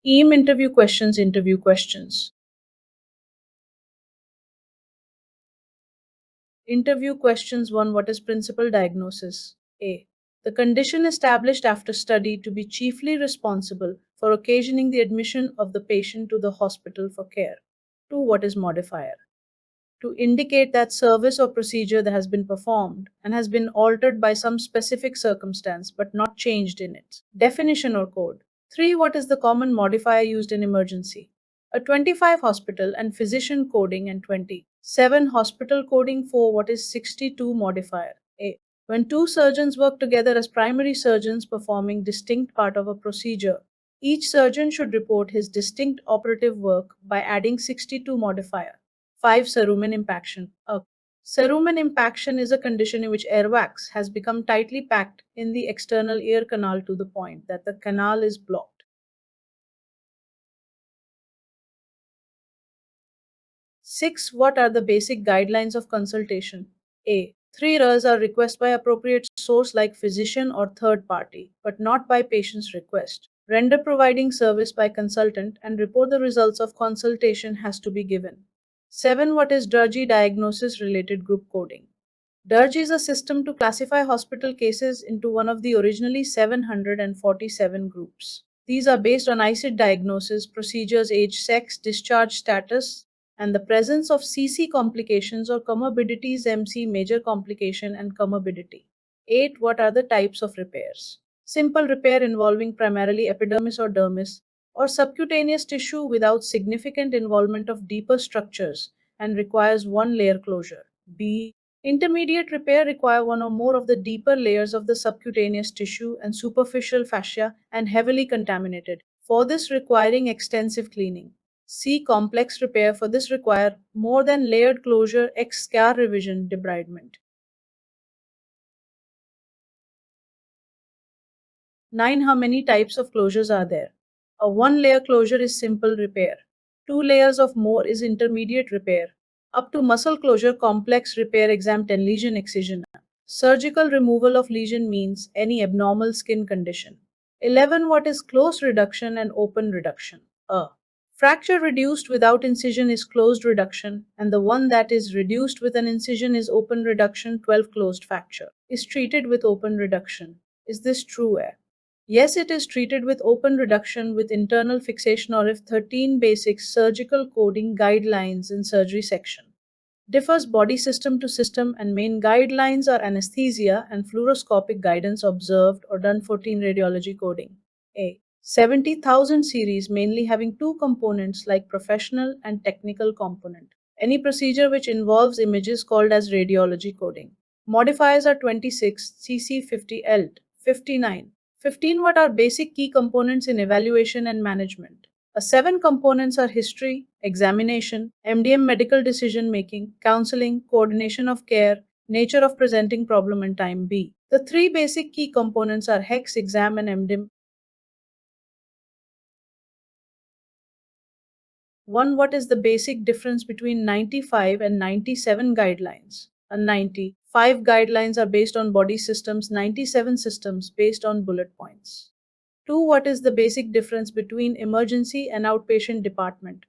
E&M Interview Questions. Interview Questions 1. What is principal diagnosis? A. The condition established after study to be chiefly responsible for occasioning the admission of the patient to the hospital for care. 2. What is modifier? To indicate that service or procedure that has been performed and has been altered by some specific circumstance but not changed in its definition or code. 3. What is the common modifier used in emergency? A 25 hospital and physician coding and 27 hospital coding. 4. What is 62 modifier? A. When two surgeons work together as primary surgeons performing distinct part of a procedure, each surgeon should report his distinct operative work by adding 62 modifier. 5. Cerumen impaction. A cerumen impaction is a condition in which airwax has become tightly packed in the external ear canal to the point that the canal is blocked. 6. What are the basic guidelines of consultation? A. 3 Rs are requested by appropriate source like physician or third party, but not by patient's request. Render providing service by consultant and report the results of consultation has to be given. 7. What is DRG diagnosis related group coding? DRG is a system to classify hospital cases into one of the originally 747 groups. These are based on ICID diagnosis, procedures, age, sex, discharge status, and the presence of CC complications or comorbidities, MC major complication and comorbidity. 8. What are the types of repairs? Simple repair involving primarily epidermis or dermis, or subcutaneous tissue without significant involvement of deeper structures and requires one layer closure. B. Intermediate repair require one or more of the deeper layers of the subcutaneous tissue and superficial fascia and heavily contaminated, for this requiring extensive cleaning. C. Complex repair for this require more than layered closure, scar revision, debridement. 9. How many types of closures are there? A one layer closure is simple repair. Two layers of more is intermediate repair. Up to muscle closure, complex repair, exam 10 lesion excision. Surgical removal of lesion means any abnormal skin condition. 11. What is closed reduction and open reduction? A. Fracture reduced without incision is closed reduction, and the one that is reduced with an incision is open reduction. 12. Closed fracture is treated with open reduction. Is this true? Yes, it is treated with open reduction with internal fixation or if 13 basic surgical coding guidelines in surgery section. Differs body system to system and main guidelines are anesthesia and fluoroscopic guidance observed or done. 14 radiology coding. A. 70,000 series mainly having two components like professional and technical component. Any procedure which involves images called as radiology coding. Modifiers are 26, CC 50 L, 59. 15. What are basic key components in evaluation and management? Seven components are history, examination, MDM medical decision making, counseling, coordination of care, nature of presenting problem and time. B. The three basic key components are HEX, exam and MDM. 1. What is the basic difference between 95 and 97 guidelines? 95 guidelines are based on body systems, 97 systems based on bullet points. 2. What is the basic difference between emergency and outpatient department?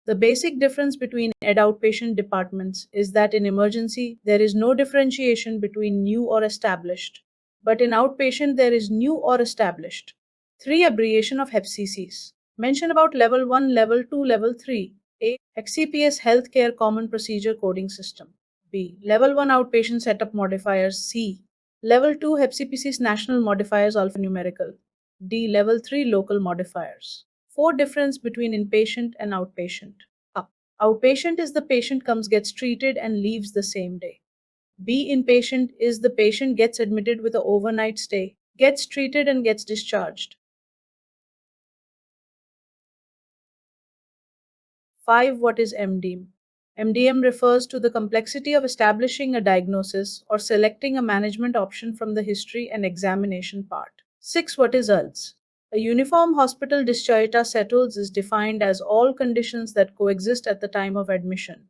The basic difference between outpatient departments is that in emergency there is no differentiation between new or established, but in outpatient there is new or established. 3. Abbreviation of HCPCs. Mention about level 1, level 2, level 3. A. HCPS Healthcare Common Procedure Coding System. B. Level 1 Outpatient Setup Modifiers. C. Level 2 HCPCS National Modifiers Alphanumerical. D. Level 3 Local Modifiers. 4. Difference between inpatient and outpatient. A. Outpatient is the patient comes gets treated and leaves the same day. B. Inpatient is the patient gets admitted with an overnight stay, gets treated and gets discharged. 5. What is MDM? MDM refers to the complexity of establishing a diagnosis or selecting a management option from the history and examination part. 6. What is ULS? A uniform hospital discharge settles is defined as all conditions that coexist at the time of admission,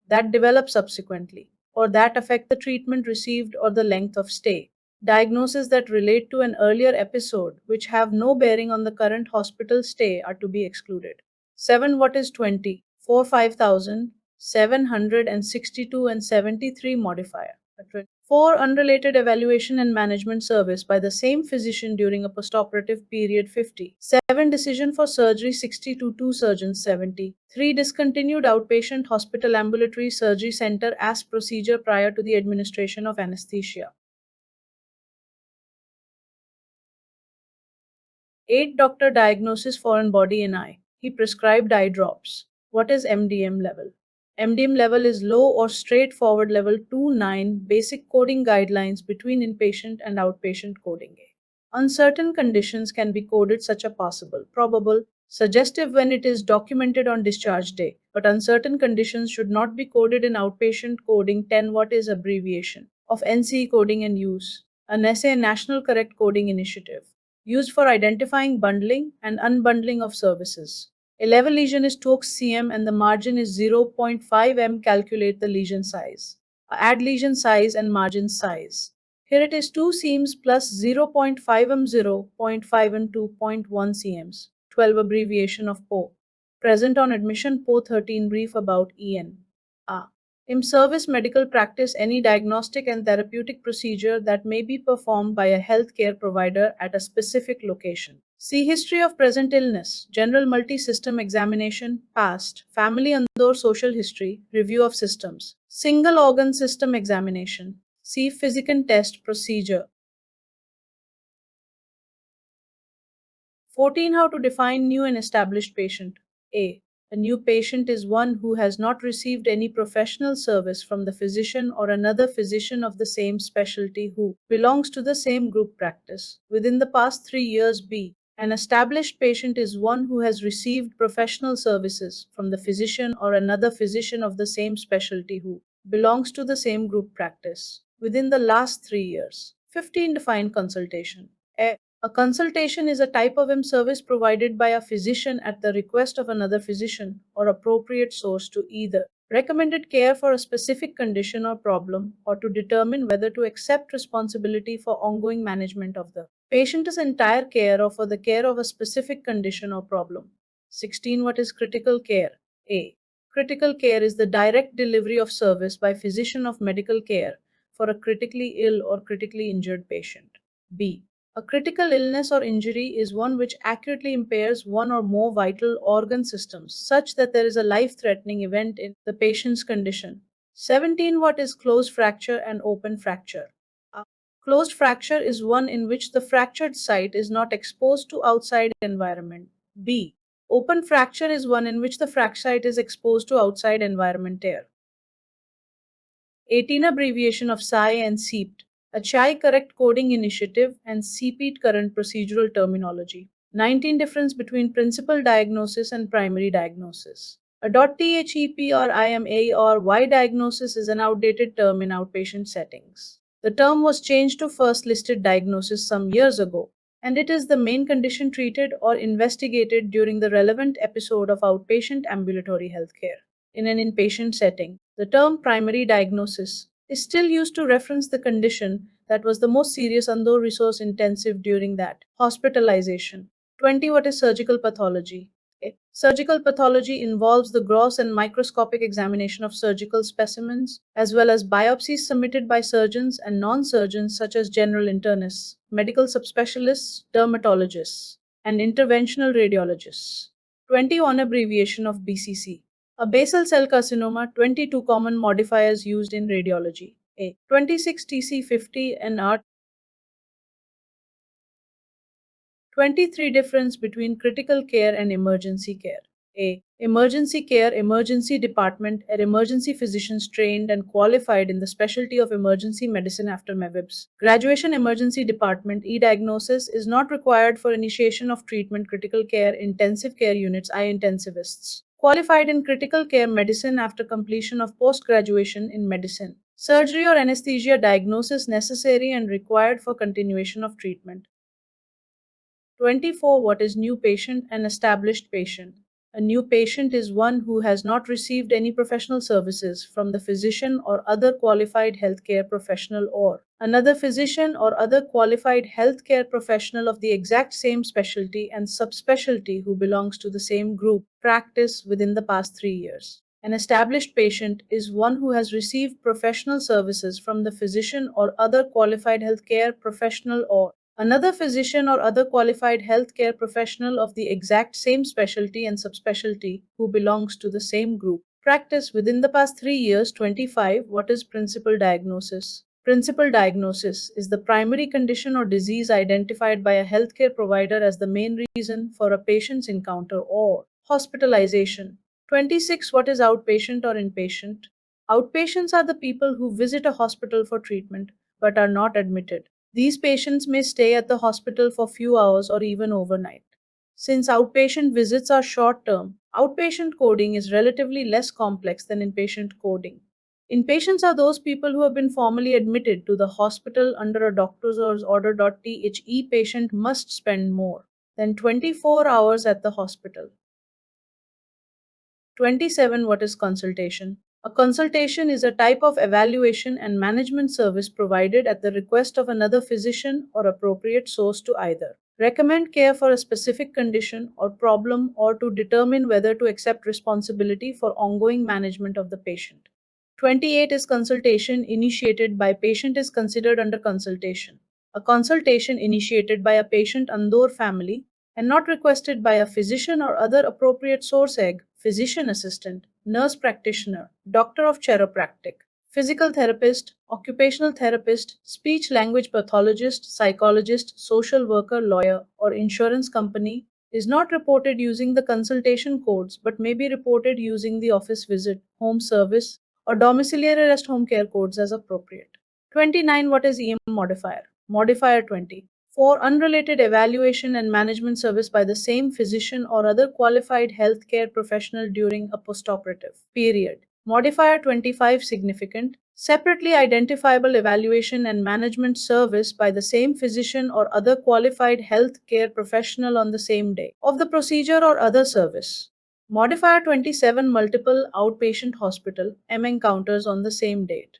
that develop subsequently, or that affect the treatment received or the length of stay. Diagnoses that relate to an earlier episode, which have no bearing on the current hospital stay, are to be excluded. 7. What is 20? 4 5,762 and 73 modifier. 4. Unrelated evaluation and management service by the same physician during a postoperative period 50. 7. Decision for surgery 60 to 2 surgeons 70. 3. Discontinued outpatient hospital ambulatory surgery center as procedure prior to the administration of anesthesia. 8. Doctor diagnosis foreign body in eye. He prescribed eye drops. What is MDM level? MDM level is low or straightforward level 2-9 basic coding guidelines between inpatient and outpatient coding. Uncertain conditions can be coded such as possible, probable, suggestive when it is documented on discharge day, but uncertain conditions should not be coded in outpatient coding. 10. What is abbreviation of NCE coding and use? An essay National Correct Coding Initiative used for identifying bundling and unbundling of services. A level lesion is 2 cm and the margin is 0.5 m. Calculate the lesion size. Add lesion size and margin size. Here it is 2 cms plus 0.5 m 0.5 and 2.1 cms. 12 abbreviation of PO. Present on admission PO 13 brief about EN. In service medical practice, any diagnostic and therapeutic procedure that may be performed by a healthcare provider at a specific location. See history of present illness, general multi-system examination, past, family and or social history, review of systems, single organ system examination. See physical test procedure. 14. How to define new and established patient. A. A new patient is one who has not received any professional service from the physician or another physician of the same specialty who belongs to the same group practice within the past 3 years. B. An established patient is one who has received professional services from the physician or another physician of the same specialty who belongs to the same group practice within the last 3 years. 15. Define consultation. A consultation is a type of service provided by a physician at the request of another physician or appropriate source to either recommended care for a specific condition or problem or to determine whether to accept responsibility for ongoing management of the patient's entire care or for the care of a specific condition or problem. 16. What is critical care? A. Critical care is the direct delivery of service by physician of medical care for a critically ill or critically injured patient. B. A critical illness or injury is one which accurately impairs one or more vital organ systems such that there is a life-threatening event in the patient's condition. 17. What is closed fracture and open fracture? A closed fracture is one in which the fractured site is not exposed to outside environment. B. Open fracture is one in which the fracture site is exposed to outside environment air. 18. Abbreviation of PSI and CEPT. A CHI correct coding initiative and CPT current procedural terminology. 19. Difference between principal diagnosis and primary diagnosis. A .THEP or IMA or Y diagnosis is an outdated term in outpatient settings. The term was changed to first listed diagnosis some years ago, and it is the main condition treated or investigated during the relevant episode of outpatient ambulatory healthcare. In an inpatient setting, the term primary diagnosis is still used to reference the condition that was the most serious and though resource intensive during that hospitalization. 20. What is surgical pathology? Surgical pathology involves the gross and microscopic examination of surgical specimens, as well as biopsies submitted by surgeons and non surgeons such as general internists, medical subspecialists, dermatologists, and interventional radiologists. 21. Abbreviation of BCC. A basal cell carcinoma, 22 common modifiers used in radiology. A. 26 TC50 and R. 23. Difference between critical care and emergency care. A. Emergency care, emergency department, are emergency physicians trained and qualified in the specialty of emergency medicine after MEVIBS. Graduation emergency department e-diagnosis is not required for initiation of treatment. Critical care intensive care units intensivists. Qualified in critical care medicine after completion of post-graduation in medicine. Surgery or anesthesia diagnosis necessary and required for continuation of treatment. 24. What is new patient and established patient? A new patient is one who has not received any professional services from the physician or other qualified healthcare professional or Another physician or other qualified healthcare professional of the exact same specialty and subspecialty who belongs to the same group practice within the past 3 years. An established patient is one who has received professional services from the physician or other qualified healthcare professional or another physician or other qualified healthcare professional of the exact same specialty and subspecialty who belongs to the same group. Practice within the past 3 years. 25. What is principal diagnosis? Principal diagnosis is the primary condition or disease identified by a healthcare provider as the main reason for a patient's encounter or hospitalization. 26. What is outpatient or inpatient? Outpatients are the people who visit a hospital for treatment but are not admitted. These patients may stay at the hospital for few hours or even overnight. Since outpatient visits are short term, outpatient coding is relatively less complex than inpatient coding. Inpatients are those people who have been formally admitted to the hospital under a doctor's order. The patient must spend more than 24 hours at the hospital. 27. What is consultation? A consultation is a type of evaluation and management service provided at the request of another physician or appropriate source to either recommend care for a specific condition or problem or to determine whether to accept responsibility for ongoing management of the patient. 28 is consultation initiated by patient is considered under consultation. A consultation initiated by a patient and their family and not requested by a physician or other appropriate source physician assistant, nurse practitioner, doctor of chiropractic, physical therapist, occupational therapist, speech language pathologist, psychologist, social worker, lawyer, or insurance company is not reported using the consultation codes but may be reported using the office visit, home service, or domiciliary rest home care codes as appropriate. 29. What is E&M modifier? Modifier 20. For unrelated evaluation and management service by the same physician or other qualified healthcare professional during a postoperative period. Modifier 25. Significant. Separately identifiable evaluation and management service by the same physician or other qualified healthcare professional on the same day of the procedure or other service. Modifier 27. Multiple outpatient hospital M encounters on the same date.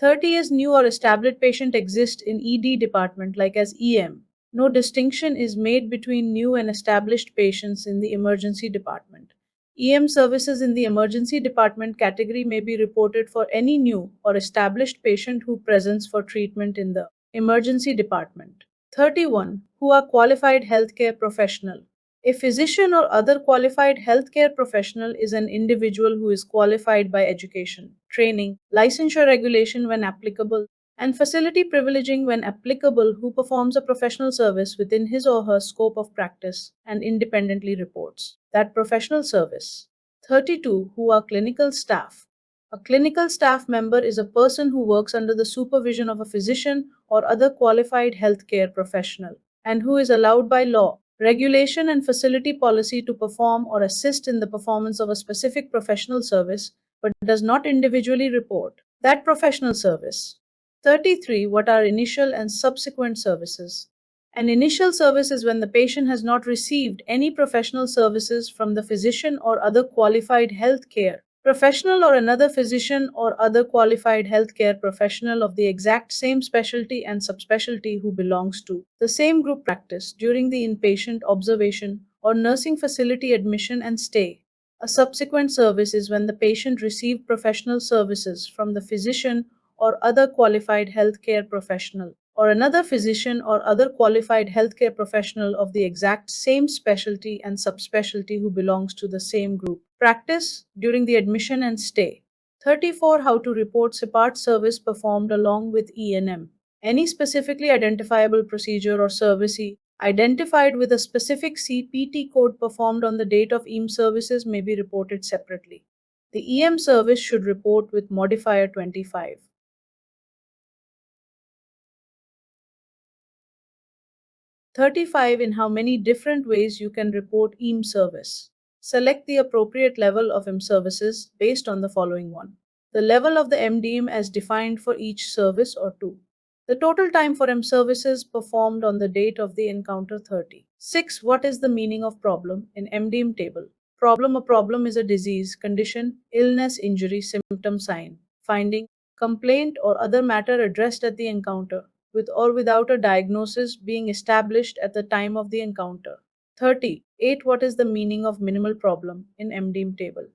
30 is new or established patient exist in ED department like as EM. No distinction is made between new and established patients in the emergency department. EM services in the emergency department category may be reported for any new or established patient who presents for treatment in the emergency department. 31. Who are qualified healthcare professional. A physician or other qualified healthcare professional is an individual who is qualified by education, training, licensure regulation when applicable, and facility privileging when applicable who performs a professional service within his or her scope of practice and independently reports that professional service. 32. Who are clinical staff. A clinical staff member is a person who works under the supervision of a physician or other qualified healthcare professional and who is allowed by law, regulation, and facility policy to perform or assist in the performance of a specific professional service but does not individually report that professional service. 33. What are initial and subsequent services? An initial service is when the patient has not received any professional services from the physician or other qualified healthcare professional or another physician or other qualified healthcare professional of the exact same specialty and subspecialty who belongs to the same group practice during the inpatient observation or nursing facility admission and stay. A subsequent service is when the patient received professional services from the physician or other qualified healthcare professional or another physician or other qualified healthcare professional of the exact same specialty and subspecialty who belongs to the same group. Practice during the admission and stay. 34. How to report support service performed along with E&M. Any specifically identifiable procedure or service identified with a specific CPT code performed on the date of EM services may be reported separately. The EM service should report with modifier 25. 35. In how many different ways you can report EM service. Select the appropriate level of EM services based on the following one. The level of the MDM as defined for each service or 2. The total time for EM services performed on the date of the encounter 30. 6. What is the meaning of problem in MDM table? Problem. A problem is a disease, condition, illness, injury, symptom, sign, finding, complaint, or other matter addressed at the encounter, with or without a diagnosis being established at the time of the encounter. 38. What is the meaning of minimal problem in MDM table?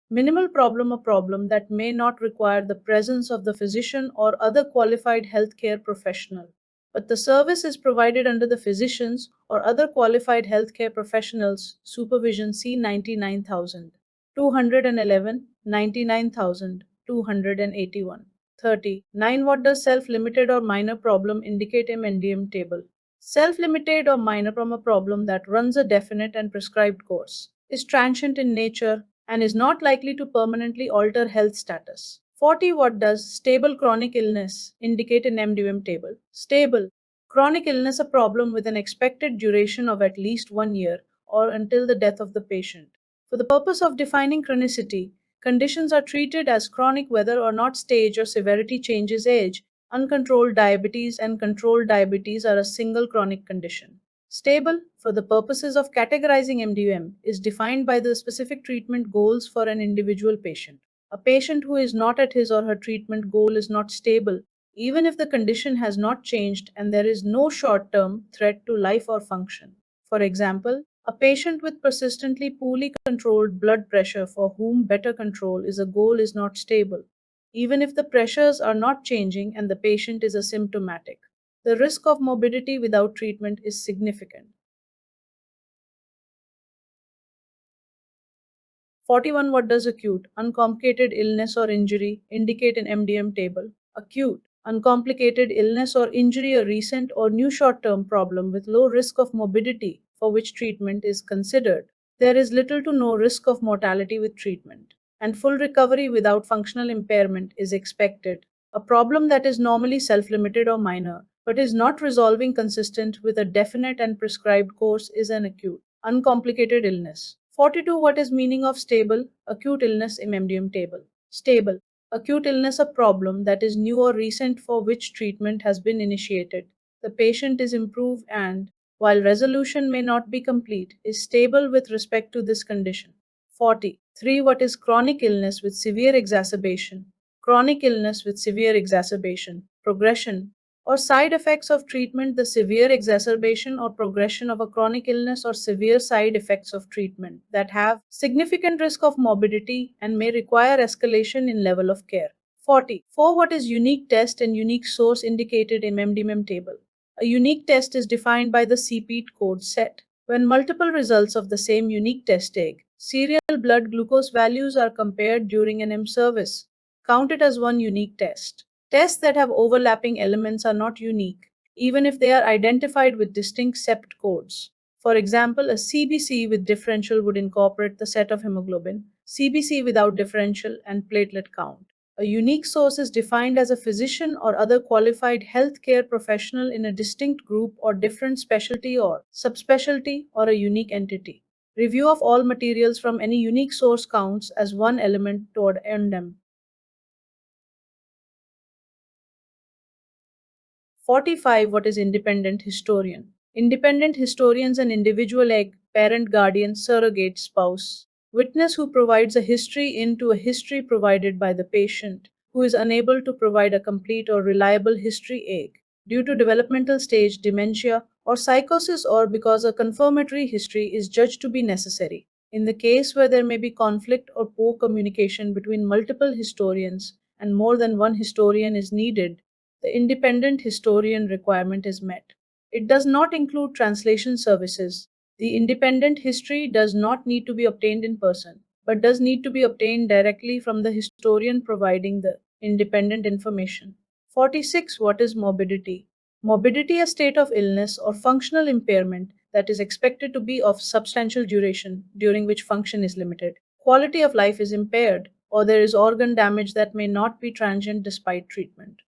Minimal problem. A problem that may not require the presence of the physician or other qualified healthcare professional, but the service is provided under the physician's or other qualified healthcare professionals' supervision. C 99,211, 99,281. 39. What does self limited or minor problem indicate in NDM table? Self limited or minor from a problem that runs a definite and prescribed course, is transient in nature, and is not likely to permanently alter health status. 40. What does stable chronic illness indicate in MDM table? Stable chronic illness, a problem with an expected duration of at least 1 year or until the death of the patient. For the purpose of defining chronicity, conditions are treated as chronic whether or not stage or severity changes age. Uncontrolled diabetes and controlled diabetes are a single chronic condition. Stable, for the purposes of categorizing MDM, is defined by the specific treatment goals for an individual patient. A patient who is not at his or her treatment goal is not stable, even if the condition has not changed and there is no short term threat to life or function. For example, a patient with persistently poorly controlled blood pressure for whom better control is a goal is not stable, even if the pressures are not changing and the patient is asymptomatic. The risk of morbidity without treatment is significant. 41. What does acute, uncomplicated illness or injury indicate in MDM table? Acute, uncomplicated illness or injury, a recent or new short term problem with low risk of morbidity for which treatment is considered. There is little to no risk of mortality with treatment, and full recovery without functional impairment is expected. A problem that is normally self limited or minor, but is not resolving consistent with a definite and prescribed course is an acute, uncomplicated illness. 42. What is meaning of stable, acute illness in MDM table? Stable, acute illness, a problem that is new or recent for which treatment has been initiated. The patient is improved and, while resolution may not be complete, is stable with respect to this condition. 43. What is chronic illness with severe exacerbation? Chronic illness with severe exacerbation, progression, or side effects of treatment. The severe exacerbation or progression of a chronic illness or severe side effects of treatment that have significant risk of morbidity and may require escalation in level of care. 44. What is unique test and unique source indicated in MDMM table? A unique test is defined by the CPET code set. When multiple results of the same unique test take, serial blood glucose values are compared during an M service, counted as one unique test. Tests that have overlapping elements are not unique, even if they are identified with distinct sept codes. For example, a CBC with differential would incorporate the set of hemoglobin, CBC without differential, and platelet count. A unique source is defined as a physician or other qualified healthcare professional in a distinct group or different specialty or subspecialty or a unique entity. Review of all materials from any unique source counts as one element toward them. 45. What is independent historian? Independent historians an individual egg, parent, guardian, surrogate, spouse, witness who provides a history into a history provided by the patient, who is unable to provide a complete or reliable history egg due to developmental stage dementia or psychosis or because a confirmatory history is judged to be necessary. In the case where there may be conflict or poor communication between multiple historians and more than one historian is needed, the independent historian requirement is met. It does not include translation services. The independent history does not need to be obtained in person, but does need to be obtained directly from the historian providing the independent information. 46. What is morbidity? Morbidity, a state of illness or functional impairment that is expected to be of substantial duration, during which function is limited, quality of life is impaired, or there is organ damage that may not be transient despite treatment.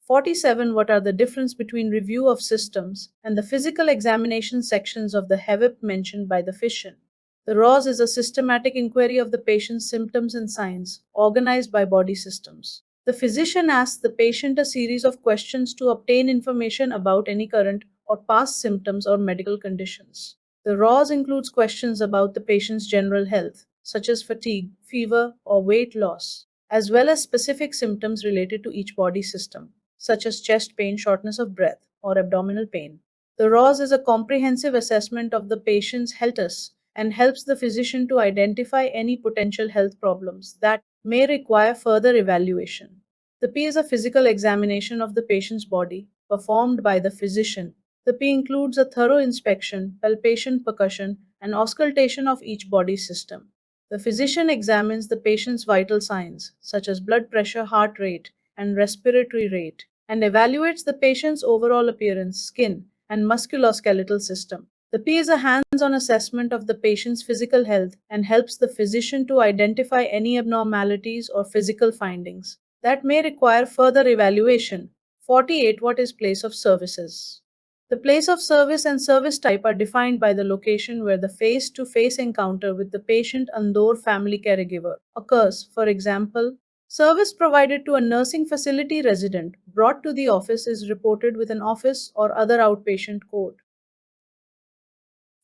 47. What are the difference between review of systems and the physical examination sections of the HEVIP mentioned by the physician? The ROS is a systematic inquiry of the patient's symptoms and signs, organized by body systems. The physician asks the patient a series of questions to obtain information about any current or past symptoms or medical conditions. The RAWS includes questions about the patient's general health, such as fatigue, fever, or weight loss, as well as specific symptoms related to each body system, such as chest pain, shortness of breath, or abdominal pain. The RAWS is a comprehensive assessment of the patient's health and helps the physician to identify any potential health problems that may require further evaluation. The P is a physical examination of the patient's body performed by the physician. The P includes a thorough inspection, palpation, percussion, and auscultation of each body system. The physician examines the patient's vital signs, such as blood pressure, heart rate, and respiratory rate, and evaluates the patient's overall appearance, skin, and musculoskeletal system. The P is a hands on assessment of the patient's physical health and helps the physician to identify any abnormalities or physical findings that may require further evaluation. 48. What is place of services? The place of service and service type are defined by the location where the face to face encounter with the patient and/or family caregiver occurs. For example, service provided to a nursing facility resident brought to the office is reported with an office or other outpatient code.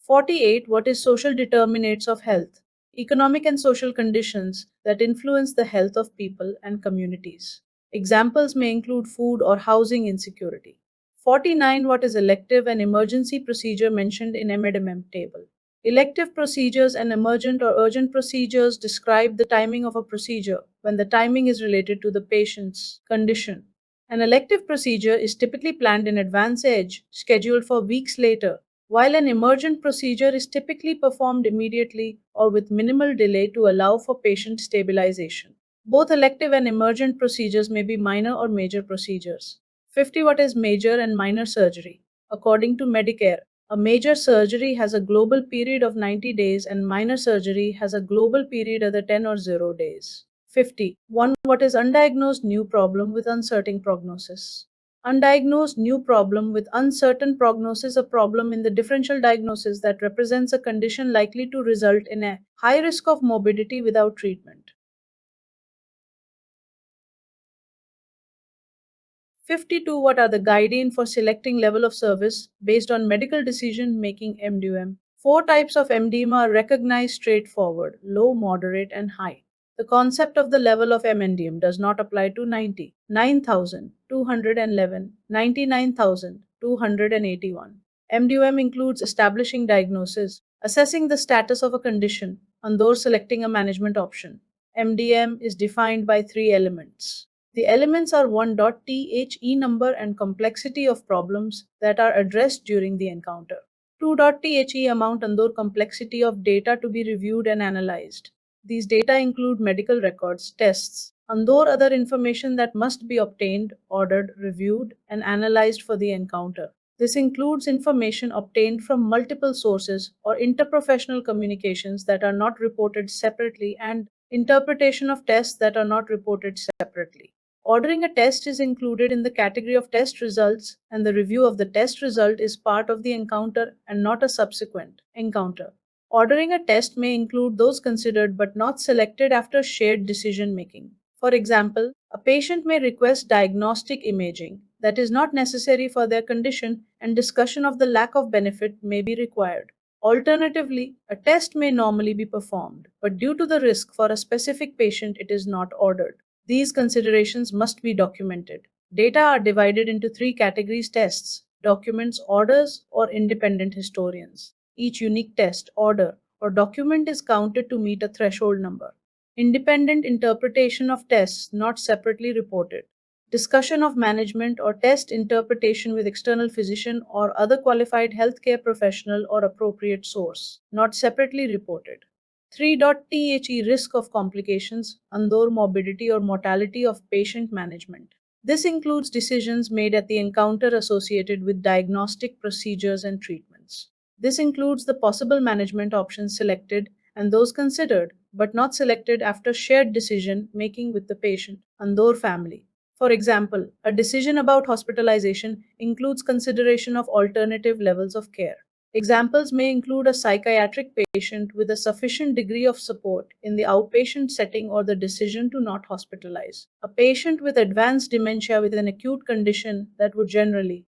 48. What is social determinants of health? Economic and social conditions that influence the health of people and communities. Examples may include food or housing insecurity. 49. What is elective and emergency procedure mentioned in M&M table? Elective procedures and emergent or urgent procedures describe the timing of a procedure when the timing is related to the patient's condition. An elective procedure is typically planned in advance scheduled for weeks later, while an emergent procedure is typically performed immediately or with minimal delay to allow for patient stabilization. Both elective and emergent procedures may be minor or major procedures. 50. What is major and minor surgery? According to Medicare, a major surgery has a global period of 90 days and minor surgery has a global period of the 10 or 0 days. 50. 1. What is undiagnosed new problem with uncertain prognosis? Undiagnosed new problem with uncertain prognosis, a problem in the differential diagnosis that represents a condition likely to result in a high risk of morbidity without treatment. 52. What are the guidelines for selecting level of service based on medical decision making MDM? Four types of MDM are recognized: straightforward, low, moderate, and high. The concept of the level of MDM does not apply to 90, 9,211, 99,281. MDM includes establishing diagnosis, assessing the status of a condition, and those selecting a management option. MDM is defined by three elements. The elements are 1.The number and complexity of problems that are addressed during the encounter. 2.The amount and or complexity of data to be reviewed and analyzed. These data include medical records, tests, and or other information that must be obtained, ordered, reviewed, and analyzed for the encounter. This includes information obtained from multiple sources or interprofessional communications that are not reported separately and interpretation of tests that are not reported separately. Ordering a test is included in the category of test results, and the review of the test result is part of the encounter and not a subsequent encounter. Ordering a test may include those considered but not selected after shared decision making. For example, a patient may request diagnostic imaging that is not necessary for their condition, and discussion of the lack of benefit may be required. Alternatively, a test may normally be performed, but due to the risk for a specific patient, it is not ordered. These considerations must be documented. Data are divided into three categories: tests, documents, orders, or independent historians. Each unique test, order, or document is counted to meet a threshold number. Independent interpretation of tests not separately reported. Discussion of management or test interpretation with external physician or other qualified healthcare professional or appropriate source, not separately reported. 3.The risk of complications, and/or morbidity or mortality of patient management. This includes decisions made at the encounter associated with diagnostic procedures and treatments. This includes the possible management options selected and those considered but not selected after shared decision making with the patient and/or family. For example, a decision about hospitalization includes consideration of alternative levels of care. Examples may include a psychiatric patient with a sufficient degree of support in the outpatient setting or the decision to not hospitalize. A patient with advanced dementia with an acute condition that would generally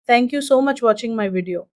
Thank you so much watching my video.